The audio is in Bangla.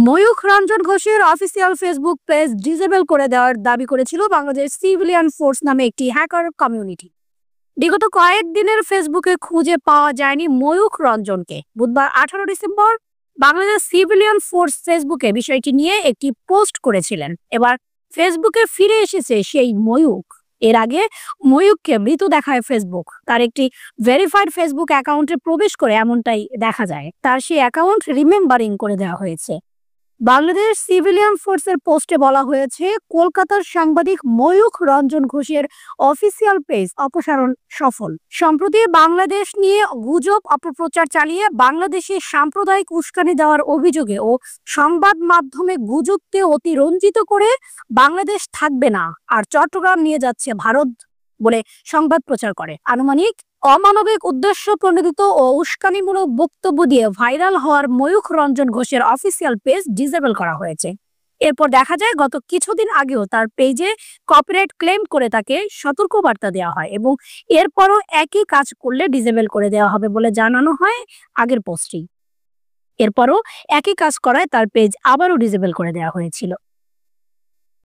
ময়ূখ রঞ্জন ঘোষের অফিসিয়াল ফেসবুক পেজ ডিসেবল করে দেওয়ার দাবি করেছিল বাংলাদেশ সিভিলিয়ান ফোর্স নামে একটি হ্যাকার কমিউনিটি। বিগত কয়েকদিনের ফেসবুকে খুঁজে পাওয়া যায়নি ময়ূখ রঞ্জনকে। বুধবার 18 ডিসেম্বর বাংলাদেশ সিভিলিয়ান ফোর্স ফেসবুকে বিষয়টি নিয়ে একটি পোস্ট করেছিলেন। এবার ফেসবুকে ফিরে এসেছে সেই ময়ূখ। এর আগে ময়ূখকে মৃত দেখায় ফেসবুক। তার একটি ভেরিফাইড ফেসবুক অ্যাকাউন্টে প্রবেশ করে এমনটাই দেখা যায়। তার সেই অ্যাকাউন্ট রিমেম্বারিং করে দেওয়া হয়েছে। বাংলাদেশ সিভিলিয়ান ফোর্সের পোস্টে বলা হয়েছে, কলকাতার সাংবাদিক ময়ূখ রঞ্জন ঘোষের অফিসিয়াল পেজ অপসারণ সফল। সম্প্রতি বাংলাদেশ নিয়ে গুজব অপপ্রচার চালিয়ে বাংলাদেশে সাম্প্রদায়িক উস্কানি দেওয়ার অভিযোগে ও সংবাদ মাধ্যমে গুজবকে অতিরঞ্জিত করে বাংলাদেশ থাকবে না আর চট্টগ্রাম নিয়ে যাচ্ছে ভারত বলে সংবাদ প্রচার করে আনুমানিক অমানবিক উদ্দেশ্য প্রণোদিত ও উস্কানিমূলক বক্তব্য দিয়ে ভাইরাল হওয়ার ময়ূখ রঞ্জন ঘোষের অফিসিয়াল পেজ ডিসেবল করা হয়েছে। এরপর দেখা যায় গত কিছুদিন আগেও তার পেজে কপিরাইট ক্লেম করে তাকে সতর্কবার্তা দেওয়া হয় এবং এরপরও একই কাজ করলে ডিসেবল করে দেওয়া হবে বলে জানানো হয় আগের পোস্টেই। এরপরও একই কাজ করায় তার পেজ আবারও ডিসেবল করে দেওয়া হয়েছিল।